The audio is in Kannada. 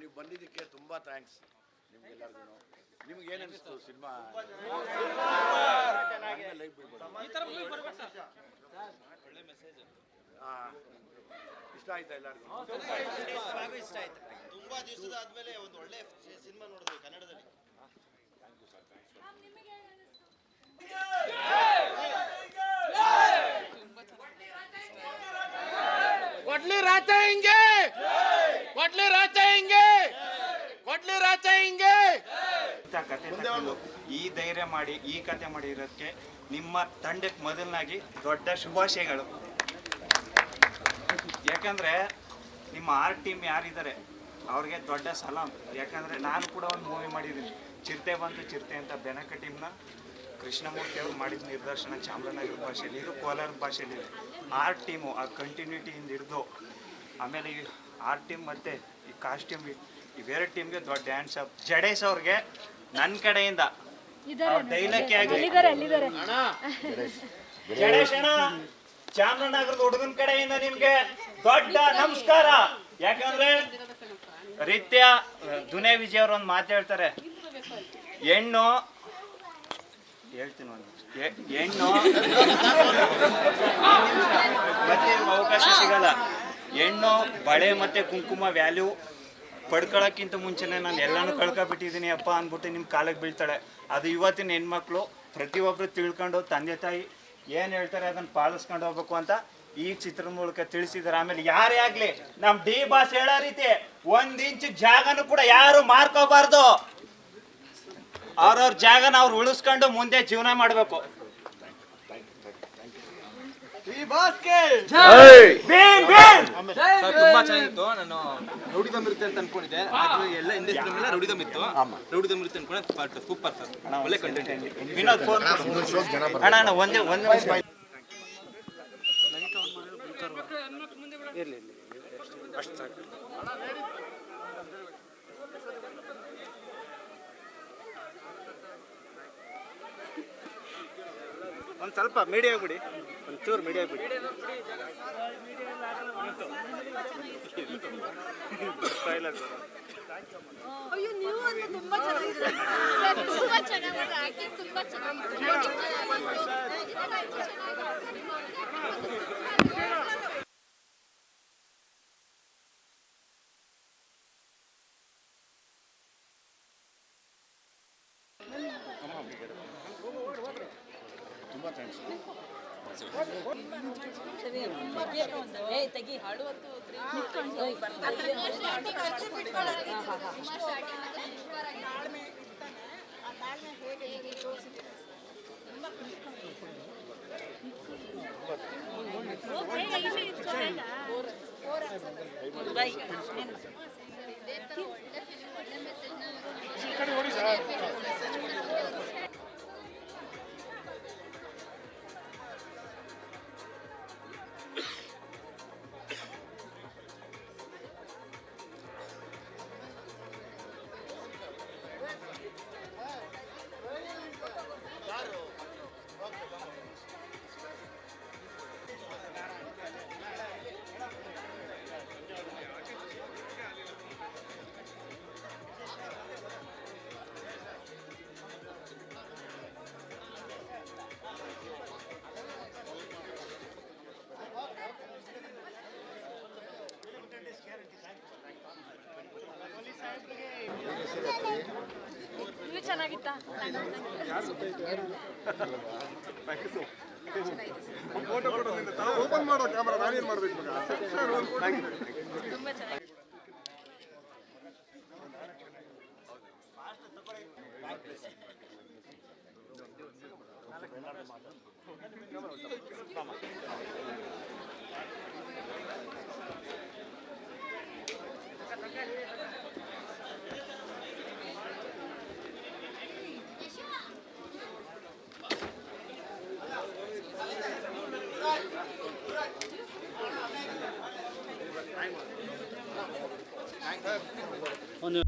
ನೀವು ಬಂದಿದ್ದಕ್ಕೆ ತುಂಬ ಥ್ಯಾಂಕ್ಸ್ ನಿಮ್ಗೆಲ್ಲರಿಗೂ. ನಿಮ್ಗೆ ಏನು ಅನಿಸ್ತು ಸಿನಿಮಾ? ಇಷ್ಟ ಆಯ್ತಾ ಎಲ್ಲರಿಗೂ? ಇಷ್ಟ ಆಯ್ತು. ತುಂಬಾ ದಿವಸದ ಆದ್ಮೇಲೆ ಒಂದು ಒಳ್ಳೆ ಸಿನಿಮಾ ನೋಡಿದ್ವಿ ಕನ್ನಡದಲ್ಲಿ. Thank you sir, thanks. ಕೊಡ್ಲಿ ರಾಜ ಹಿಂಗೆ, ಕೊಡ್ಲಿ ರಾಜ ಹಿಂಗೆ, ಕೊಡ್ಲಿ ರಾಜ ಹಿಂಗೆ. ಕತೆ ಈ ಧೈರ್ಯ ಮಾಡಿ ಈ ಕತೆ ಮಾಡಿರೋದಕ್ಕೆ ನಿಮ್ಮ ತಂಡಕ್ಕೆ ಮೊದಲನಾಗಿ ದೊಡ್ಡ ಶುಭಾಶಯಗಳು. ಯಾಕಂದರೆ ನಿಮ್ಮ ಆರ್ಟ್ ಟೀಮ್ ಯಾರಿದ್ದಾರೆ ಅವ್ರಿಗೆ ದೊಡ್ಡ ಸಲಾಂ. ಯಾಕಂದರೆ ನಾನು ಕೂಡ ಒಂದು ಮೂವಿ ಮಾಡಿದ್ದೀನಿ, ಚಿರತೆ ಬಂತು ಚಿರತೆ ಅಂತ. ಬೆನಕ ಟೀಮ್ನ ಕೃಷ್ಣಮೂರ್ತಿ ಅವರು ಮಾಡಿದ ನಿರ್ದೇಶನ ಚಾಮರಾಜನಗರ ಭಾಷೆಯಲ್ಲಿ, ಇದು ಕೋಲಾರ ಭಾಷೆಯಲ್ಲಿದೆ. ಆರ್ಟ್ ಟೀಮು ಆ ಕಂಟಿನ್ಯೂಟಿಯಿಂದ ಹಿಡಿದು ಆಮೇಲೆ ಈ ಆರ್ಟ್ ಟೀಮ್ ಮತ್ತು ಈ ಕಾಸ್ಟ್ಯೂಮ್ ಇವೆರಡು ಟೀಮ್ಗೆ ದೊಡ್ಡ ಡ್ಯಾನ್ಸ್ ಅಪ್. ಜಡೇಶ್ ಅವ್ರಿಗೆ ನನ್ನ ಕಡೆಯಿಂದ ಡೈಲಾಗ್ ಆಗಲಿ, ಜಡೇಶ್ ಅಣ್ಣ ಚಾಮರಾಜನಗರದ ಹುಡುಗನ ಕಡೆಯಿಂದ ನಿಮ್ಗೆ ದೊಡ್ಡ ನಮಸ್ಕಾರ. ಯಾಕಂದ್ರೆ ರೀತ್ಯ ದುನೇ ವಿಜಯ್ ಅವರು ಒಂದು ಮಾತು ಹೇಳ್ತಾರೆ, ಹೆಣ್ಣು ಹೇಳ್ತೀನಿ ಒಂದು ಹೆಣ್ಣು ಮತ್ತೆ ಅವಕಾಶ ಸಿಗಲ್ಲ. ಹೆಣ್ಣು ಬಳೆ ಮತ್ತೆ ಕುಂಕುಮ ವ್ಯಾಲ್ಯೂ ಪಡ್ಕೊಳ್ಳೋಕ್ಕಿಂತ ಮುಂಚೆನೇ ನಾನು ಎಲ್ಲಾನು ಕಳ್ಕೊಬಿಟ್ಟಿದ್ದೀನಿ ಅಪ್ಪ ಅಂದ್ಬಿಟ್ಟು ನಿಮ್ಮ ಕಾಲಕ್ಕೆ ಬೀಳ್ತಾಳೆ. ಅದು ಇವತ್ತಿನ ಹೆಣ್ಮಕ್ಳು ಪ್ರತಿಯೊಬ್ಬರು ತಿಳ್ಕೊಂಡು ತಂದೆ ತಾಯಿ ಏನು ಹೇಳ್ತಾರೆ ಅದನ್ನು ಪಾಲಿಸ್ಕೊಂಡು ಹೋಗ್ಬೇಕು ಅಂತ ಈ ಚಿತ್ರದ ಮೂಲಕ ತಿಳಿಸಿದ್ದಾರೆ. ಆಮೇಲೆ ಯಾರೇ ಆಗಲಿ ನಮ್ಮ ಡಿ ಬಾಸ್ ಹೇಳೋ ರೀತಿ 1 ಇಂಚು ಜಾಗನೂ ಕೂಡ ಯಾರು ಮಾರ್ಕೋಬಾರ್ದು. ಅವ್ರವ್ರ ಜಾಗನ ಅವ್ರು ಉಳಿಸ್ಕೊಂಡು ಮುಂದೆ ಜೀವನ ಮಾಡಬೇಕು. ತುಂಬಾ ಚೆನ್ನಾಗಿತ್ತು. ನಾನು ರೌಡಿದಮ್ ಇರುತ್ತೆ ಅಂತ ಅನ್ಕೊಂಡಿದ್ದೆ, ಆದ್ರೆ ಎಲ್ಲ ಹಿಂದೆ ಎಲ್ಲ ರೌಡಿದಮ್ ಇತ್ತು. ರೌಡಿದಮ್ ಇರುತ್ತೆ ಅನ್ಕೊಂಡೆ, ಸೂಪರ್ ಸರ್, ಒಳ್ಳೆ ಕಂಟೆಂಟ್. ವಿನೋದ್ ಫೋನ್ ಅಣ್ಣ ಒಂದೇ ಇರ್ಲಿ ಅಷ್ಟು ಸಾಕು. ಒಂದು ಸ್ವಲ್ಪ ಮೀಡಿಯಾ ಬಿಡಿ, ಒಂಚೂರು ಮೀಡಿಯಾ ಬಿಡಿ. ಅಯ್ಯೋ ನೀವು ಅಂದ್ರೆ ತುಂಬಾ ಚೆನ್ನಾಗಿದೆ ಸರ್, ತುಂಬಾ ಚೆನ್ನಾಗಿದೆ ಆಕ್ಟಿಂಗ್, ತುಂಬಾ ಚೆನ್ನಾಗಿದೆ. ತುಂಬ ಥ್ಯಾಂಕ್ಸ್. ನೀವು ಚೆನ್ನಾಗಿತ್ತಾ? ಓಪನ್ ಮಾಡೋ ಕ್ಯಾಮರಾ ನಾನೇನು ಮಾಡಬೇಕು? ತುಂಬಾ ಚೆನ್ನಾಗಿ. ಒಂದು